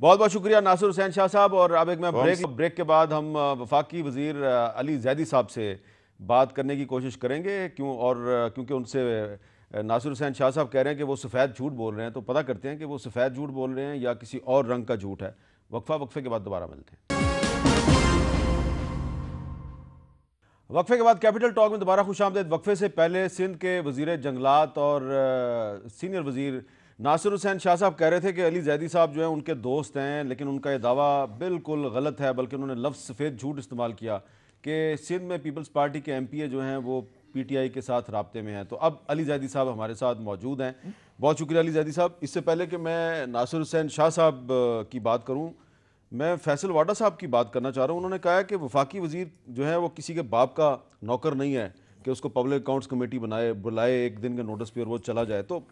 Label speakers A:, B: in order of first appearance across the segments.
A: बहुत बहुत शुक्रिया नासिर हुसैन शाह साहब। और अब एक मैं ब्रेक के बाद हम वफाकी वजीर अली जैदी साहब से बात करने की कोशिश करेंगे क्योंकि उनसे नासिर हुसैन शाह साहब कह रहे हैं कि वो सफ़ेद झूठ बोल रहे हैं, तो पता करते हैं कि वो सफ़ेद झूठ बोल रहे हैं या किसी और रंग का झूठ है। वक्फे के बाद दोबारा मिलते हैं। वक्फे के बाद कैपिटल टॉक में दोबारा खुशामदीद। वक्फे से पहले सिंध के वजीर जंगलात और सीनियर वजीर नासिर हुसैन शाह साहब कह रहे थे कि अली जैदी साहब जो है उनके दोस्त हैं, लेकिन उनका ये दावा बिल्कुल गलत है। बल्कि उन्होंने लफ्ज़ सफ़ेद झूठ इस्तेमाल किया कि सिंध में पीपल्स पार्टी के MPA जो हैं वो PTI के साथ राब्ते में हैं। तो अब अली जैदी साहब हमारे साथ मौजूद हैं। बहुत शुक्रिया अली जैदी साहब। इससे पहले कि मैं नासिर हुसैन शाह साहब की बात करूँ, मैं फैसल वाडा साहब की बात करना चाह रहा हूँ। उन्होंने कहा है कि वफाकी वजीर जो है वो किसी के बाप का नौकर नहीं है कि उसको पब्लिक अकाउंट्स कमेटी बुलाए एक दिन के नोटिस पे और वो चला जाए। तो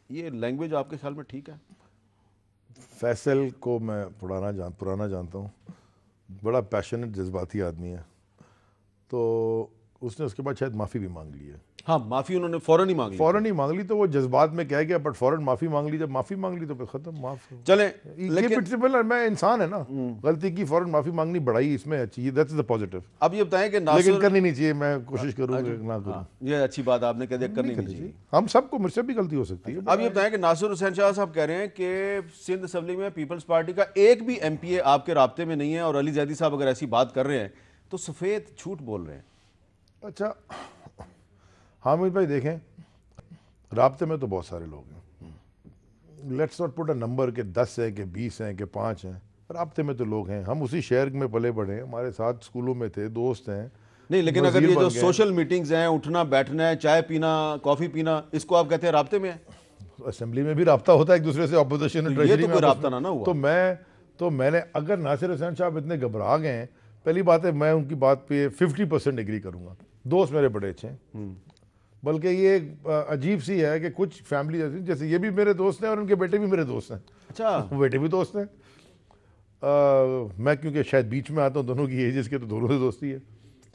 A: ये लैंग्वेज आपके ख्याल में ठीक है?
B: फैसल को मैं पुराना जानता हूँ, बड़ा पैशनेट जज्बाती आदमी है। तो उसने उसके बाद शायद माफ़ी भी मांग ली है।
A: हाँ, माफ़ी उन्होंने फ़ौरन ही मांग ली।
B: तो वो जज्बात में कह गया, बट फ़ौरन माफ़ी मांग ली। जब माफ़ी मांग ली तो फिर ख़त्म, माफ़
A: चलें।
B: लेकिन प्रिंसिपल मैं इंसान है ना, गलती की फ़ौरन माफ़ी मांगनी बढ़ाई इसमें अच्छी, दैट्स द पॉजिटिव।
A: अब ये बताएं कि
B: लेकिन करनी नहीं चाहिए, मैं कोशिश करूँगा ना करूँ।
A: ये अच्छी बात आपने कह दिया, करनी नहीं चाहिए।
B: हम सबको, मुझसे भी गलती हो सकती है।
A: अब ये बताएं कि नासिर हुसैन शाह साहब कह रहे हैं कि सिंध असेंबली में पीपल्स पार्टी का एक भी MPA आपके राब्ते में नहीं है, और अली जैदी साहब अगर ऐसी बात कर रहे हैं तो सफ़ेद झूठ बोल रहे हैं।
B: अच्छा हामिद भाई, देखें, राब्ते में तो बहुत सारे लोग हैं। Let's not put a number के 10 हैं कि 20 हैं कि 5 हैं। राब्ते में तो लोग हैं। हम उसी शहर में पले बढ़े हैं, हमारे साथ स्कूलों में थे, दोस्त हैं।
A: नहीं, लेकिन अगर ये जो सोशल मीटिंग्स हैं, उठना बैठना है, चाय पीना, कॉफ़ी पीना, इसको आप कहते हैं राब्ते में है?
B: असेंबली में भी राब्ता होता है एक दूसरे से, ऑपोजिशन
A: तो ये तो कोई राब्ता ना हुआ।
B: तो मैंने अगर नासिर हुसैन साहब इतने घबरा गए हैं, पहली बात है मैं उनकी बात पे 50% एग्री करूंगा। दोस्त मेरे बड़े अच्छे हैं, बल्कि ये अजीब सी है कि कुछ फैमिली जैसे ये भी मेरे दोस्त हैं और उनके बेटे भी मेरे दोस्त हैं।
A: अच्छा,
B: वो बेटे भी दोस्त हैं। मैं क्योंकि शायद बीच में आता हूँ दोनों की एजेस के, तो दोनों से दोस्ती है।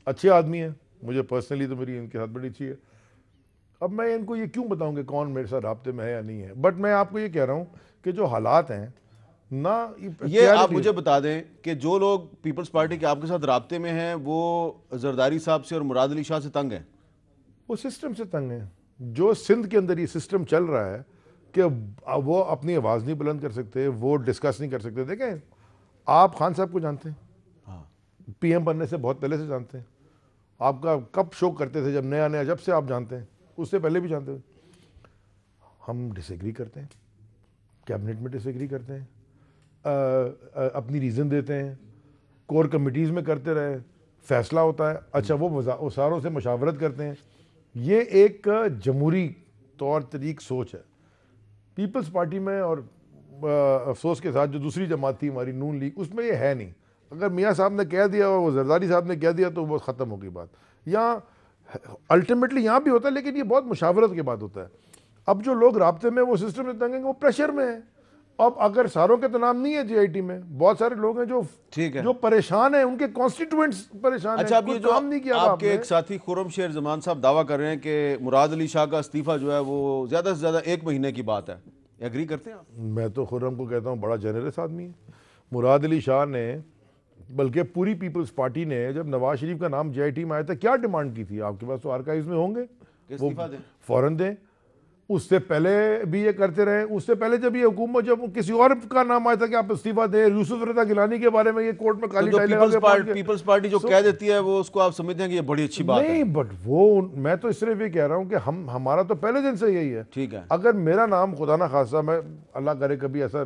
B: अच्छे आदमी हैं, मुझे पर्सनली तो मेरी इनके साथ बड़ी अच्छी है। अब मैं इनको ये क्यों बताऊँ कि कौन मेरे साथ राब्ते में है या नहीं है, बट मैं आपको ये कह रहा हूँ कि जो हालात हैं ना,
A: ये आप मुझे बता दें कि जो लोग पीपल्स पार्टी के आपके साथ राब्ते में हैं वो जरदारी साहब से और मुराद अली शाह से तंग हैं।
B: वो सिस्टम से तंग है। जो सिंध के अंदर ये सिस्टम चल रहा है कि वो अपनी आवाज़ नहीं बुलंद कर सकते, वो डिस्कस नहीं कर सकते। देखें, आप खान साहब को जानते हैं, हाँ, PM बनने से बहुत पहले से जानते हैं। आपका कब शो करते थे, जब नया जब से आप जानते हैं, उससे पहले भी जानते थे। हम डिसएग्री करते हैं, कैबिनेट में डिसएग्री करते हैं, अपनी रीज़न देते हैं, कोर कमिटीज़ में करते रहे, फैसला होता है। अच्छा, वो सारों से मशावरत करते हैं। ये एक जमहूरी तौर तरीक सोच है पीपल्स पार्टी में। और अफसोस के साथ जो दूसरी जमात थी हमारी नून लीग, उसमें ये है नहीं। अगर मियाँ साहब ने कह दिया और वो जरदारी साहब ने कह दिया तो वो ख़त्म हो गई बात। यहाँ अल्टीमेटली यहाँ भी होता है, लेकिन ये बहुत मुशावरत के बाद होता है। अब जो लोग राब्ते में वो सिस्टम से तंग हैं, वो प्रेशर में है। अब अगर सारों के तो नाम नहीं है JIT में, बहुत सारे लोग हैं जो ठीक है, जो परेशान हैं, उनके कॉन्स्टिट्यूएंट्स परेशान हैं।
A: अच्छा, अब ये जो आपके एक साथी खुर्रम शेर जमान साहब दावा कर रहे हैं कि मुराद अली शाह का इस्तीफा जो है वो ज़्यादा से ज़्यादा 1 महीने की बात है, एग्री करते हैं आप?
B: मैं तो खुर्रम को कहता हूँ बड़ा जेनरस आदमी है। मुराद अली शाह ने, बल्कि पूरी पीपल्स पार्टी ने, जब नवाज शरीफ का नाम JIT में आया था, क्या डिमांड की थी? आपके पास तो आर्काइव्स में होंगे, वो फौरन दें। उससे पहले भी ये करते रहे। उससे पहले जब ये हुकूमत, जब किसी और का नाम आया था कि आप इस्तीफा दें, यूसुफ रजा गिलानी के बारे में ये कोर्ट में काली टाई लगा के
A: पीपल्स पार्टी जो कह देती है वो उसको आप समझते हैं कि ये बड़ी अच्छी बात है?
B: नहीं, बट वो मैं तो सिर्फ ये कह रहा हूँ कि हमारा तो पहले दिन से यही है।
A: ठीक है, अगर
B: मेरा नाम खुदा ना खासा, मैं अल्लाह करे कभी ऐसा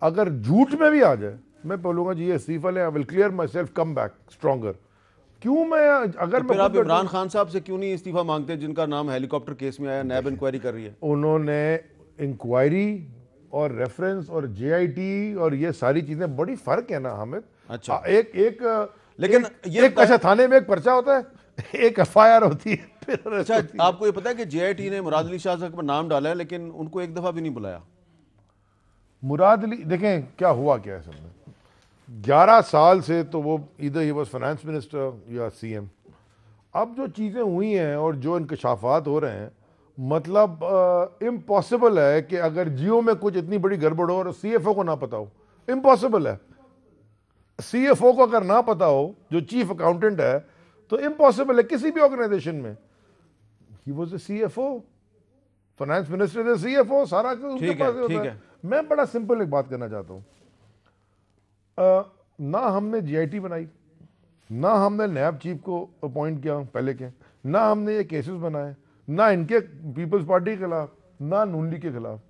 B: अगर झूठ में भी आ जाए, मैं बोलूँगा जी ये इस्तीफा लें, I will clear my self, come back stronger. क्यों मैं अगर
A: तो फिर आप इमरान खान साहब से क्यों नहीं इस्तीफा मांगते, जिनका नाम हेलीकॉप्टर केस में आया, नैब इंक्वायरी कर रही है?
B: उन्होंने इंक्वायरी और रेफरेंस और JIT और ये सारी चीजें, बड़ी फर्क है ना हामिद।
A: अच्छा,
B: लेकिन अच्छा, थाने में एक पर्चा होता है, एक FIR होती है, फिर
A: अच्छा आपको ये पता है कि JIT ने मुराद अली शाह साहब पर नाम डाला है, लेकिन उनको एक दफा भी नहीं बुलाया?
B: मुराद अली, देखें क्या हुआ क्या है सब में। 11 साल से तो वो इधर ही वाज फाइनेंस मिनिस्टर या CM। अब जो चीज़ें हुई हैं और जो इंकशाफात हो रहे हैं, मतलब इम्पॉसिबल है कि अगर जियो में कुछ इतनी बड़ी गड़बड़ हो और CFO को ना पता हो, इम्पॉसिबल है। CFO को अगर ना पता हो, जो चीफ अकाउंटेंट है, तो इम्पॉसिबल है किसी भी ऑर्गेनाइजेशन में। He was a CFO, finance minister is CFO, सारा कुछ उनके पास ही होता है। मैं बड़ा सिंपल एक बात करना चाहता हूं, ना हमने GIT बनाई, ना हमने नैब चीफ को अपॉइंट किया पहले के, ना हमने ये केसेस बनाए, ना इनके पीपल्स पार्टी के खिलाफ, ना नून लीग के खिलाफ।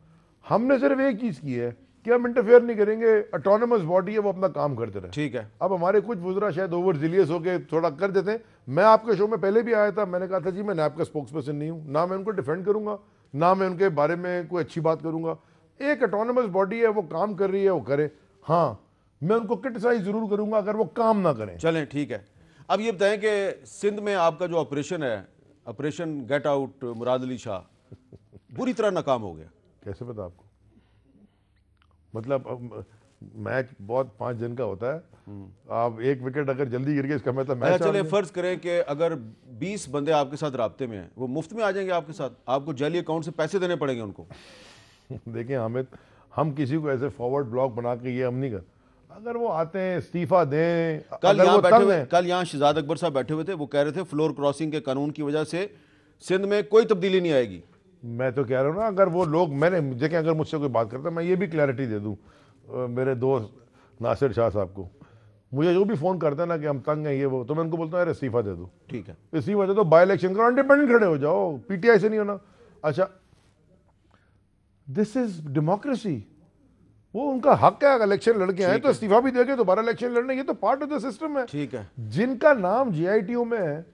B: हमने सिर्फ एक चीज की है कि हम इंटरफेयर नहीं करेंगे, ऑटोनमस बॉडी है, वो अपना काम करते रहे।
A: ठीक है।
B: अब हमारे कुछ वुज़रा शायद ओवर जिलियस होके थोड़ा कर देते हैं। मैं आपके शो में पहले भी आया था, मैंने कहा था जी मैं नैब का स्पोक्स पर्सन नहीं हूं, ना मैं उनको डिफेंड करूंगा, ना मैं उनके बारे में कोई अच्छी बात करूंगा। एक ऑटोनमस बॉडी है, वो काम कर रही है, वो करे। हाँ, मैं उनको क्रिटिसाइज जरूर करूंगा अगर वो काम ना करें।
A: चलें, ठीक है। अब ये बताएं कि सिंध में आपका जो ऑपरेशन है, operation get out Murad Ali Shah, बुरी तरह नाकाम हो गया।
B: कैसे पता आपको? मतलब मैच बहुत 5 दिन का होता है, आप एक विकेट अगर जल्दी गिर गए इसका मतलब मैच।
A: चले फर्ज करें कि अगर 20 बंदे आपके साथ राब्ते में हैं, वो मुफ्त में आ जाएंगे आपके साथ, आपको जाली अकाउंट से पैसे देने पड़ेंगे उनको।
B: देखिए हामिद, हम किसी को ऐसे फॉरवर्ड ब्लॉक बना के ये हम नहीं कर, अगर वो आते हैं इस्तीफा दें।
A: कल यहाँ बैठे हुए, कल यहाँ शहजाद अकबर साहब बैठे हुए थे, वो कह रहे थे फ्लोर क्रॉसिंग के कानून की वजह से सिंध में कोई तब्दीली नहीं आएगी। मैं
B: तो कह रहा हूँ ना, अगर वो लोग, मैंने देखें अगर मुझसे कोई बात करता, मैं ये भी क्लैरिटी दे दूँ मेरे दोस्त नासिर शाह साहब को, मुझे जो भी फोन करता है ना कि हम तंग हैं ये वो, तो मैं उनको बोलता हूँ यार इस्तीफा दे दो।
A: ठीक है,
B: इस्तीफा दे दो, बाई इलेक्शन करो, इंडिपेंडेंट खड़े हो जाओ, PTI से नहीं होना। अच्छा, दिस इज डेमोक्रेसी, वो उनका हक है, इलेक्शन लड़के आए तो इस्तीफा भी देके दोबारा इलेक्शन लड़ने, ये तो पार्ट ऑफ द सिस्टम है।
A: ठीक है।
B: जिनका नाम GITO में है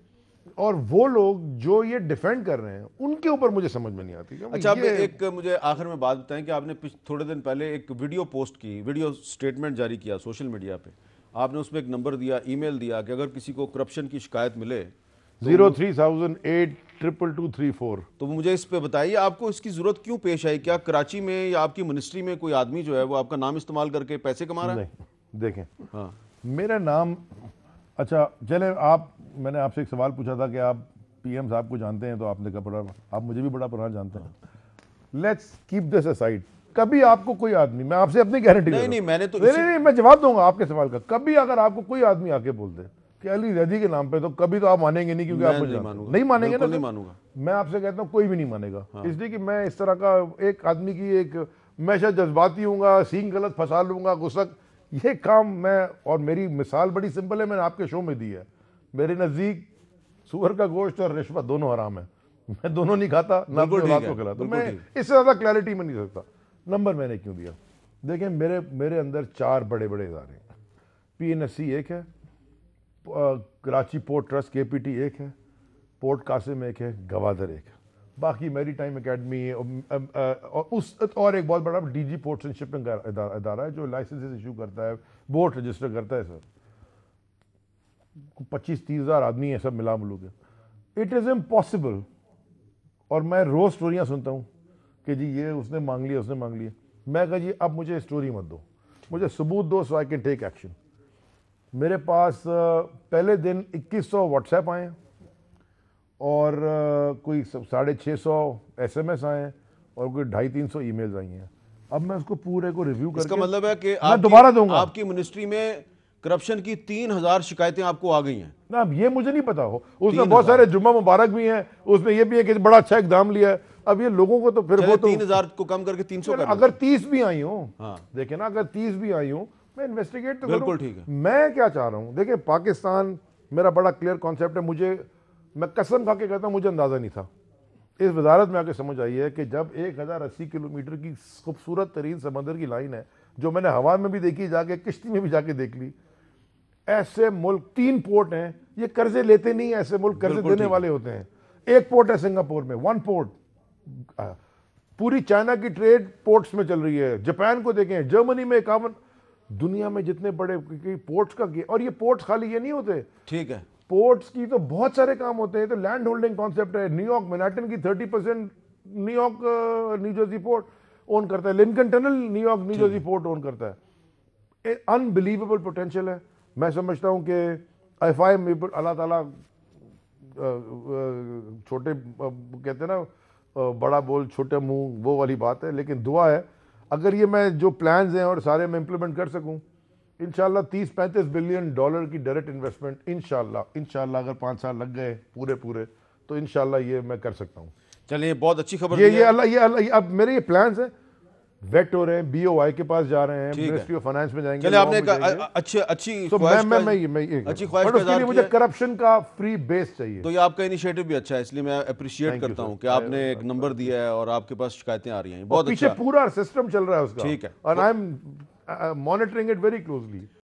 B: और वो लोग जो ये डिफेंड कर रहे हैं, उनके ऊपर मुझे समझ में नहीं आती।
A: अच्छा, अब एक मुझे आखिर में बात बताएं कि आपने थोड़े दिन पहले एक वीडियो पोस्ट की, वीडियो स्टेटमेंट जारी किया सोशल मीडिया पे, आपने उसमें एक नंबर दिया, ईमेल दिया कि अगर किसी को करप्शन की शिकायत मिले
B: 03,008,22234।
A: तो मुझे इस पे बताइए आपको इसकी जरूरत क्यों पेश आई? क्या कराची में या आपकी मिनिस्ट्री में कोई आदमी जो है वो आपका नाम इस्तेमाल करके पैसे कमा रहा है?
B: नहीं, देखें,
A: हाँ,
B: मेरा नाम, अच्छा चले, मैंने आपसे एक सवाल पूछा था कि आप PM साहब को जानते हैं, तो आपने कहा बड़ा, आप मुझे भी बड़ा पुराना जानते हैं। Let's keep this aside. कभी आपको कोई आदमी, मैं आपसे अपनी गारंटी
A: नहीं, मैंने तो
B: नहीं, मैं जवाब दूंगा आपके सवाल का। कभी अगर आपको कोई आदमी आके बोल दे कि अली जैदी के नाम पे, तो कभी तो आप मानेंगे नहीं, क्योंकि आप मुझे नहीं मानेंगे ना।
A: नहीं मानूंगा,
B: मैं आपसे कहता हूँ कोई भी नहीं मानेगा। इसलिए कि मैं इस तरह का एक आदमी की एक, मैं शायद जज्बाती हूँगा, सीन गलत फंसा लूंगा, गुस्सा, ये काम मैं, और मेरी मिसाल बड़ी सिंपल है, मैंने आपके शो में दी है। मेरे नज़दीक सुअर का गोश्त और रिश्वत दोनों हराम है, मैं दोनों नहीं खाता, ना अपनी औलाद को खिलाता, तो मैं इससे ज़्यादा क्लैरिटी में नहीं सकता। नंबर मैंने क्यों दिया? देखें, मेरे अंदर 4 बड़े बड़े इदारे हैं। PNSC एक है, कराची पोर्ट ट्रस्ट KPT एक है, पोर्ट कासिम एक है, गवादर एक है, बाकी मैरी टाइम अकेडमी और एक बहुत बड़ा DG पोर्ट्स एंड शिपिंग का इदारा है जो लाइसेंसेस इशू करता है, बोट रजिस्टर करता है। सर 25-30 हज़ार आदमी है सब मिला मिलू के। It is impossible. और मैं रोज स्टोरियां सुनता हूँ कि जी ये उसने मांग लिया, उसने मांग लिया। मैं कहा जी अब मुझे स्टोरी मत दो, मुझे सबूत दो, सो आई कैन टेक एक्शन। मेरे पास पहले दिन 2100 व्हाट्सएप आए और कोई 650 SMS आए और कोई 250-300 ईमेल्स आई हैं। अब मैं उसको पूरे को रिव्यू करके,
A: इसका मतलब है कि
B: मैं दोबारा दूंगा।
A: आपकी मिनिस्ट्री में करप्शन की 3000 शिकायतें आपको आ गई हैं
B: ना? अब ये मुझे नहीं पता हो, उसमें बहुत सारे जुम्मा मुबारक भी हैं, उसमें ये भी है कि बड़ा अच्छा इकदाम लिया है। अब ये लोगों को तो फिर वो तो
A: 3000 को कम करके 300 कर,
B: अगर 30 भी आई हो,
A: हाँ,
B: देखे ना, अगर 30 भी आई हो, मैं इन्वेस्टिगेट तो
A: बिल्कुल ठीक है।
B: मैं क्या चाह रहा हूं, देखिए पाकिस्तान मेरा बड़ा क्लियर कॉन्सेप्ट है। मैं कसम खा के कहता हूं, मुझे अंदाजा नहीं था। इस वजारत में आके समझ आई है कि जब 1080 किलोमीटर की खूबसूरत तरीन समंदर की लाइन है, जो मैंने हवा में भी देखी, जाके किश्ती में भी जाके देख ली। ऐसे मुल्क 3 पोर्ट हैं, ये कर्जे लेते नहीं, ऐसे मुल्क कर्जे देने वाले होते हैं। एक पोर्ट है सिंगापुर में, 1 पोर्ट। पूरी चाइना की ट्रेड पोर्ट्स में चल रही है। जापान को देखें, जर्मनी में 51, दुनिया में जितने बड़े पोर्ट्स का, और ये पोर्ट्स खाली ये नहीं होते, ठीक है, पोर्ट्स की तो बहुत सारे काम होते हैं। तो लैंड होल्डिंग कॉन्सेप्ट है। न्यूयॉर्क मैनहट्टन की 30% New York new Jersey port own करता है। Lincoln tunnel New York new Jersey port own करता है। अनबिलीवेबल पोटेंशियल है। मैं समझता हूं कि अल्लाह ताला छोटे कहते हैं ना, बड़ा बोल छोटे मुंह, वो वाली बात है, लेकिन दुआ है अगर ये मैं जो प्लान्स हैं और सारे मैं इंप्लीमेंट कर सकूं, इंशाल्लाह 30-35 बिलियन डॉलर की डायरेक्ट इन्वेस्टमेंट इंशाल्लाह अगर 5 साल लग गए पूरे तो इंशाल्लाह ये मैं कर सकता हूं।
A: चलिए, बहुत अच्छी खबर
B: ये
A: दी
B: ये
A: है।
B: अल्लाह ये अल्लाह ये- अब मेरे ये प्लान्स हैं, वेट हो रहे हैं, BOI के पास जा रहे हैं,
A: ठीक है।
B: मिनिस्ट्री ऑफ फाइनेंस में जाएंगे,
A: चलिए,
B: law
A: आपने
B: में जाएंगे।
A: अच्छी अच्छी
B: तो
A: ख्वाहिश का
B: मैं
A: अच्छी ख्वाहिश
B: बट
A: का
B: उसके
A: इज़हार
B: लिए मुझे
A: किया।
B: करप्शन का फ्री बेस चाहिए।
A: तो ये आपका इनिशिएटिव भी अच्छा है, इसलिए मैं अप्रिशिएट
B: Thank you,
A: करता
B: sir.
A: हूँ कि आपने एक नंबर दिया है और आपके पास शिकायतें आ रही हैं।
B: और
A: बहुत
B: पीछे
A: अच्छा।
B: पूरा सिस्टम चल रहा है उसका,
A: ठीक है।
B: और I am monitoring it very closely.